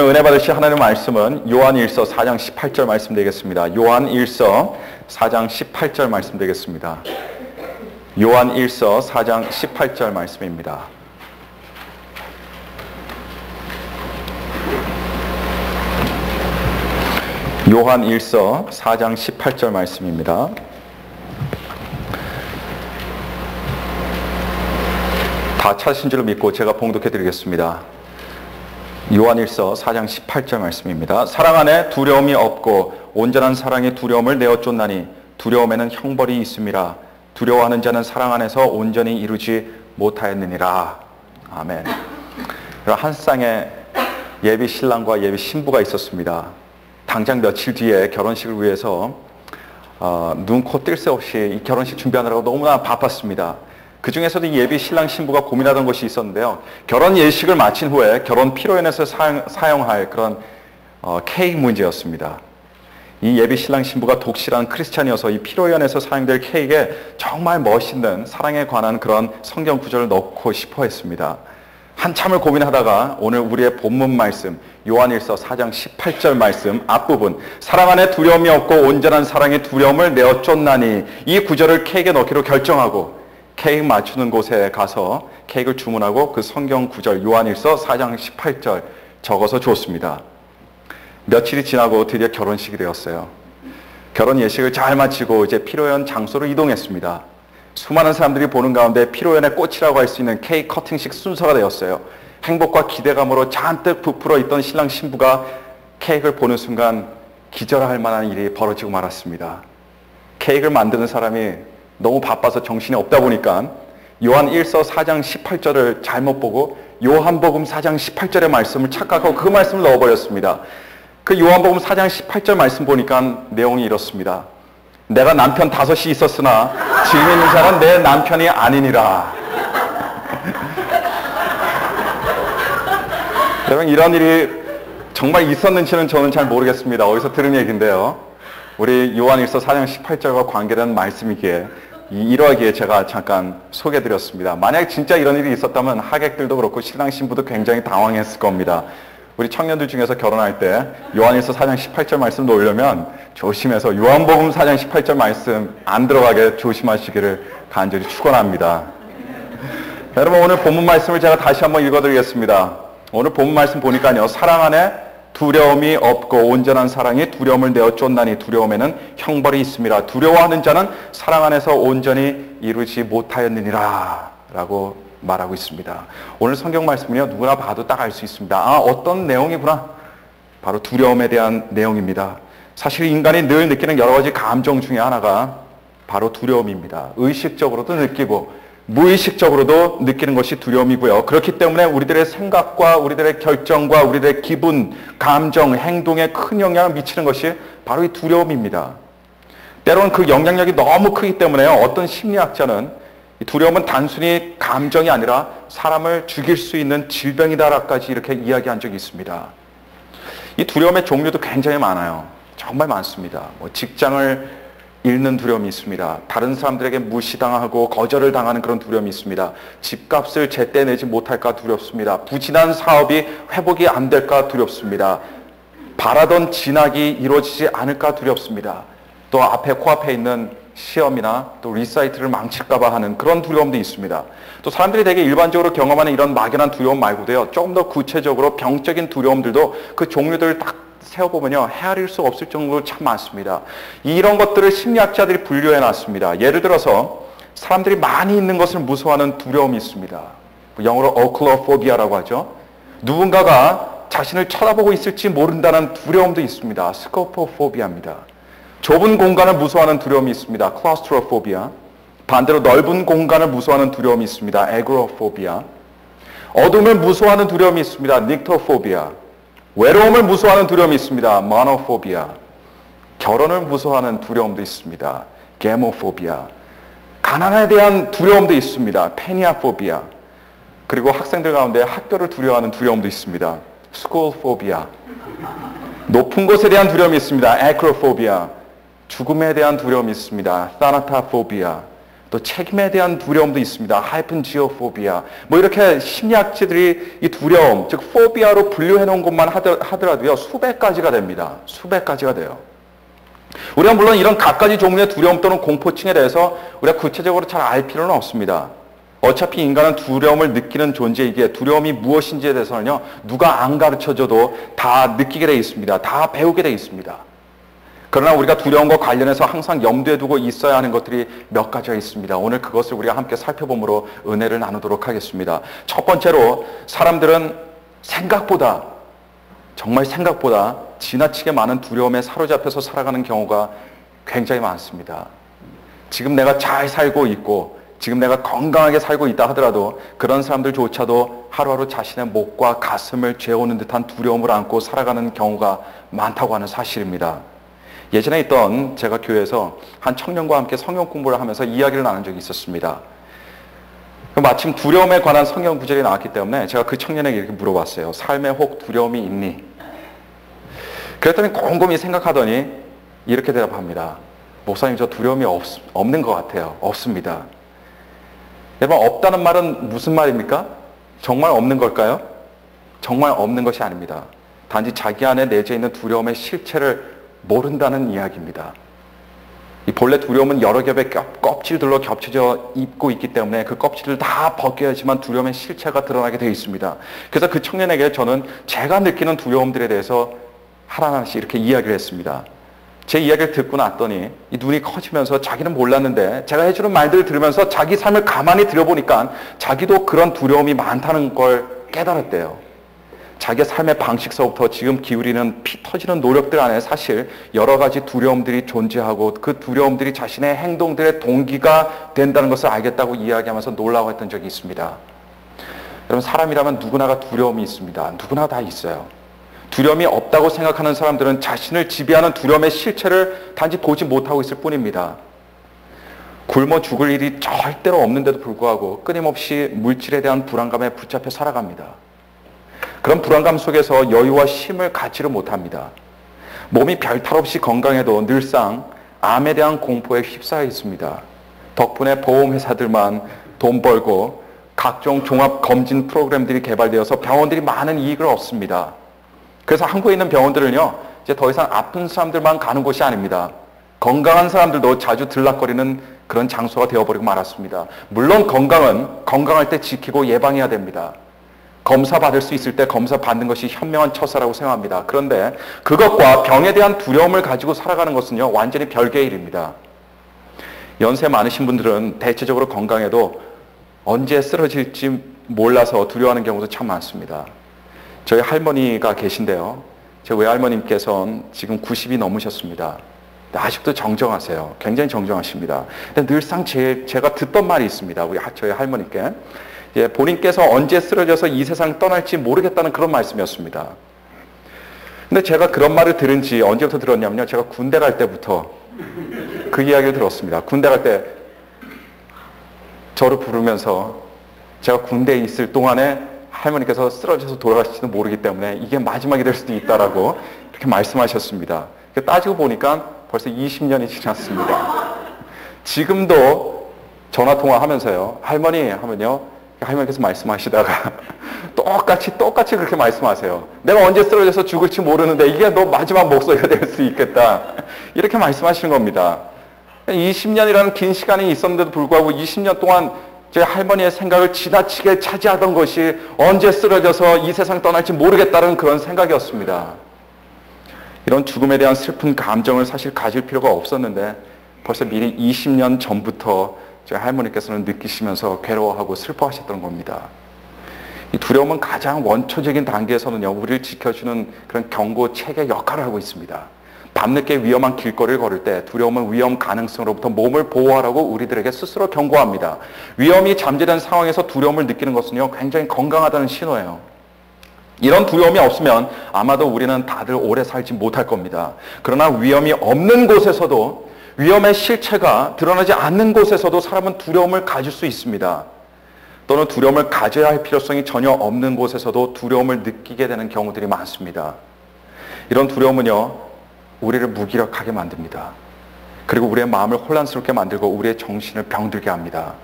은혜 받으실 하나님의 말씀은 요한일서 4장 18절 말씀 되겠습니다. 요한일서 4장 18절 말씀 되겠습니다. 요한일서 4장 18절 말씀입니다. 요한일서 4장 18절 말씀입니다. 다 찾으신 줄로 믿고 제가 봉독해 드리겠습니다. 요한일서 4장 18절 말씀입니다. 사랑 안에 두려움이 없고 온전한 사랑이 두려움을 내어 쫓나니 두려움에는 형벌이 있음이라. 두려워하는 자는 사랑 안에서 온전히 이루지 못하였느니라. 아멘. 한 쌍의 예비 신랑과 예비 신부가 있었습니다. 당장 며칠 뒤에 결혼식을 위해서 눈, 코, 뜰 새 없이 이 결혼식 준비하느라고 너무나 바빴습니다. 그 중에서도 이 예비 신랑 신부가 고민하던 것이 있었는데요. 결혼 예식을 마친 후에 결혼 피로연에서 사용할 그런 케이크 문제였습니다. 이 예비 신랑 신부가 독실한 크리스찬이어서 이 피로연에서 사용될 케이크에 정말 멋있는 사랑에 관한 그런 성경 구절을 넣고 싶어 했습니다. 한참을 고민하다가 오늘 우리의 본문 말씀 요한일서 4장 18절 말씀 앞부분 사랑 안에 두려움이 없고 온전한 사랑이 두려움을 내어 쫓나니 이 구절을 케이크에 넣기로 결정하고 케이크 맞추는 곳에 가서 케이크를 주문하고 그 성경 구절 요한일서 4장 18절 적어서 줬습니다. 며칠이 지나고 드디어 결혼식이 되었어요. 결혼 예식을 잘 마치고 이제 피로연 장소로 이동했습니다. 수많은 사람들이 보는 가운데 피로연의 꽃이라고 할 수 있는 케이크 커팅식 순서가 되었어요. 행복과 기대감으로 잔뜩 부풀어 있던 신랑 신부가 케이크를 보는 순간 기절할 만한 일이 벌어지고 말았습니다. 케이크를 만드는 사람이 너무 바빠서 정신이 없다 보니까 요한일서 4장 18절을 잘못 보고 요한복음 4장 18절의 말씀을 착각하고 그 말씀을 넣어버렸습니다. 그 요한복음 4장 18절 말씀 보니까 내용이 이렇습니다. 내가 남편 5이 있었으나 지금 있는 자는 내 남편이 아니니라. 여러분 이런 일이 정말 있었는지는 저는 잘 모르겠습니다. 어디서 들은 얘기인데요. 우리 요한일서 4장 18절과 관계된 말씀이기에 이러하기에 제가 잠깐 소개해드렸습니다. 만약 진짜 이런 일이 있었다면 하객들도 그렇고 신랑 신부도 굉장히 당황했을 겁니다. 우리 청년들 중에서 결혼할 때 요한일서 4장 18절 말씀 놓으려면 조심해서 요한복음 4장 18절 말씀 안 들어가게 조심하시기를 간절히 축원합니다. 여러분 오늘 본문 말씀을 제가 다시 한번 읽어드리겠습니다. 오늘 본문 말씀 보니까요. 사랑 안에 두려움이 없고 온전한 사랑이 두려움을 내어 쫓나니 두려움에는 형벌이 있음이라. 두려워하는 자는 사랑 안에서 온전히 이루지 못하였느니라 라고 말하고 있습니다. 오늘 성경 말씀은요 누구나 봐도 딱 알 수 있습니다. 어떤 내용이구나. 바로 두려움에 대한 내용입니다. 사실 인간이 늘 느끼는 여러 가지 감정 중에 하나가 바로 두려움입니다. 의식적으로도 느끼고 무의식적으로도 느끼는 것이 두려움이고요. 그렇기 때문에 우리들의 생각과 우리들의 결정과 우리들의 기분, 감정, 행동에 큰 영향을 미치는 것이 바로 이 두려움입니다. 때로는 그 영향력이 너무 크기 때문에 어떤 심리학자는 이 두려움은 단순히 감정이 아니라 사람을 죽일 수 있는 질병이다라까지 이렇게 이야기한 적이 있습니다. 이 두려움의 종류도 굉장히 많아요. 정말 많습니다. 직장을 잃는 두려움이 있습니다. 다른 사람들에게 무시당하고 거절을 당하는 그런 두려움이 있습니다. 집값을 제때 내지 못할까 두렵습니다. 부진한 사업이 회복이 안 될까 두렵습니다. 바라던 진학이 이루어지지 않을까 두렵습니다. 또 코앞에 있는 시험이나 또 리사이트를 망칠까 봐 하는 그런 두려움도 있습니다. 또 사람들이 되게 일반적으로 경험하는 이런 막연한 두려움 말고도요. 조금 더 구체적으로 병적인 두려움들도 그 종류들을 딱 세어보면요. 헤아릴 수 없을 정도로 참 많습니다. 이런 것들을 심리학자들이 분류해 놨습니다. 예를 들어서 사람들이 많이 있는 것을 무서워하는 두려움이 있습니다. 영어로 오클로포비아라고 하죠. 누군가가 자신을 쳐다보고 있을지 모른다는 두려움도 있습니다. 스코포포비아입니다. 좁은 공간을 무서워하는 두려움이 있습니다. 클라우스트로포비아. 반대로 넓은 공간을 무서워하는 두려움이 있습니다. 에그로포비아. 어둠을 무서워하는 두려움이 있습니다. 닉토포비아. 외로움을 무서워하는 두려움이 있습니다. 모노포비아. 결혼을 무서워하는 두려움도 있습니다. 게모포비아. 가난에 대한 두려움도 있습니다. 페니아포비아. 그리고 학생들 가운데 학교를 두려워하는 두려움도 있습니다. 스쿨포비아. 높은 곳에 대한 두려움이 있습니다. 에크로포비아. 죽음에 대한 두려움이 있습니다. 타나타포비아. 또 책임에 대한 두려움도 있습니다. 하이픈지오포비아. 뭐 이렇게 심리학자들이 이 두려움, 즉 포비아로 분류해 놓은 것만 하더라도요. 수백 가지가 됩니다. 수백 가지가 돼요. 우리가 물론 이런 갖가지 종류의 두려움 또는 공포증에 대해서 우리가 구체적으로 잘 알 필요는 없습니다. 어차피 인간은 두려움을 느끼는 존재이기에 두려움이 무엇인지에 대해서는요. 누가 안 가르쳐줘도 다 느끼게 돼 있습니다. 다 배우게 돼 있습니다. 그러나 우리가 두려움과 관련해서 항상 염두에 두고 있어야 하는 것들이 몇 가지가 있습니다. 오늘 그것을 우리가 함께 살펴보므로 은혜를 나누도록 하겠습니다. 첫 번째로 사람들은 생각보다 정말 생각보다 지나치게 많은 두려움에 사로잡혀서 살아가는 경우가 굉장히 많습니다. 지금 내가 잘 살고 있고 지금 내가 건강하게 살고 있다 하더라도 그런 사람들조차도 하루하루 자신의 목과 가슴을 죄우는 듯한 두려움을 안고 살아가는 경우가 많다고 하는 사실입니다. 예전에 있던 제가 교회에서 한 청년과 함께 성경 공부를 하면서 이야기를 나눈 적이 있었습니다. 마침 두려움에 관한 성경 구절이 나왔기 때문에 제가 그 청년에게 이렇게 물어봤어요. 삶에 혹 두려움이 있니? 그랬더니 곰곰이 생각하더니 이렇게 대답합니다. 목사님, 저 두려움이 없는 것 같아요. 없습니다. 여러분, 없다는 말은 무슨 말입니까? 정말 없는 걸까요? 정말 없는 것이 아닙니다. 단지 자기 안에 내재 있는 두려움의 실체를 모른다는 이야기입니다. 이 본래 두려움은 여러 겹의 껍질들로 겹쳐져 있고 있기 때문에 그 껍질을 다 벗겨야지만 두려움의 실체가 드러나게 되어 있습니다. 그래서 그 청년에게 저는 제가 느끼는 두려움들에 대해서 하나하나씩 이렇게 이야기를 했습니다. 제 이야기를 듣고 났더니 이 눈이 커지면서 자기는 몰랐는데 제가 해주는 말들을 들으면서 자기 삶을 가만히 들여보니까 자기도 그런 두려움이 많다는 걸 깨달았대요. 자기의 삶의 방식서부터 지금 기울이는 피 터지는 노력들 안에 사실 여러 가지 두려움들이 존재하고 그 두려움들이 자신의 행동들의 동기가 된다는 것을 알겠다고 이야기하면서 놀라워했던 적이 있습니다. 여러분, 사람이라면 누구나가 두려움이 있습니다. 누구나 다 있어요. 두려움이 없다고 생각하는 사람들은 자신을 지배하는 두려움의 실체를 단지 보지 못하고 있을 뿐입니다. 굶어 죽을 일이 절대로 없는데도 불구하고 끊임없이 물질에 대한 불안감에 붙잡혀 살아갑니다. 그런 불안감 속에서 여유와 쉼을 갖지를 못합니다. 몸이 별탈 없이 건강해도 늘상 암에 대한 공포에 휩싸여 있습니다. 덕분에 보험회사들만 돈 벌고 각종 종합검진 프로그램들이 개발되어서 병원들이 많은 이익을 얻습니다. 그래서 한국에 있는 병원들은요, 이제 더 이상 아픈 사람들만 가는 곳이 아닙니다. 건강한 사람들도 자주 들락거리는 그런 장소가 되어버리고 말았습니다. 물론 건강은 건강할 때 지키고 예방해야 됩니다. 검사 받을 수 있을 때 검사 받는 것이 현명한 처사라고 생각합니다. 그런데 그것과 병에 대한 두려움을 가지고 살아가는 것은요, 완전히 별개의 일입니다. 연세 많으신 분들은 대체적으로 건강해도 언제 쓰러질지 몰라서 두려워하는 경우도 참 많습니다. 저희 할머니가 계신데요. 제 외할머님께서는 지금 90이 넘으셨습니다. 아직도 정정하세요. 굉장히 정정하십니다. 근데 늘상 제가 듣던 말이 있습니다. 저희 할머니께. 본인께서 언제 쓰러져서 이 세상 떠날지 모르겠다는 그런 말씀이었습니다. 근데 제가 그런 말을 들은 지 언제부터 들었냐면요. 제가 군대 갈 때부터 그 이야기를 들었습니다. 군대 갈 때 저를 부르면서 제가 군대에 있을 동안에 할머니께서 쓰러져서 돌아가실지도 모르기 때문에 이게 마지막이 될 수도 있다라고 이렇게 말씀하셨습니다. 따지고 보니까 벌써 20년이 지났습니다. 지금도 전화통화하면서요. 할머니 하면요. 할머니께서 말씀하시다가 똑같이 그렇게 말씀하세요. 내가 언제 쓰러져서 죽을지 모르는데 이게 너 마지막 목소리가 될 수 있겠다. 이렇게 말씀하시는 겁니다. 20년이라는 긴 시간이 있었는데도 불구하고 20년 동안 제 할머니의 생각을 지나치게 차지하던 것이 언제 쓰러져서 이 세상 떠날지 모르겠다는 그런 생각이었습니다. 이런 죽음에 대한 슬픈 감정을 사실 가질 필요가 없었는데 벌써 미리 20년 전부터 제 할머니께서는 느끼시면서 괴로워하고 슬퍼하셨던 겁니다. 이 두려움은 가장 원초적인 단계에서는요, 우리를 지켜주는 그런 경고 체계 역할을 하고 있습니다. 밤늦게 위험한 길거리를 걸을 때 두려움은 위험 가능성으로부터 몸을 보호하라고 우리들에게 스스로 경고합니다. 위험이 잠재된 상황에서 두려움을 느끼는 것은요, 굉장히 건강하다는 신호예요. 이런 두려움이 없으면 아마도 우리는 다들 오래 살지 못할 겁니다. 그러나 위험이 없는 곳에서도, 위험의 실체가 드러나지 않는 곳에서도 사람은 두려움을 가질 수 있습니다. 또는 두려움을 가져야 할 필요성이 전혀 없는 곳에서도 두려움을 느끼게 되는 경우들이 많습니다. 이런 두려움은요, 우리를 무기력하게 만듭니다. 그리고 우리의 마음을 혼란스럽게 만들고 우리의 정신을 병들게 합니다.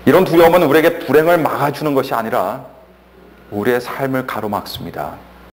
이런 두려움은 우리에게 불행을 막아주는 것이 아니라 우리의 삶을 가로막습니다.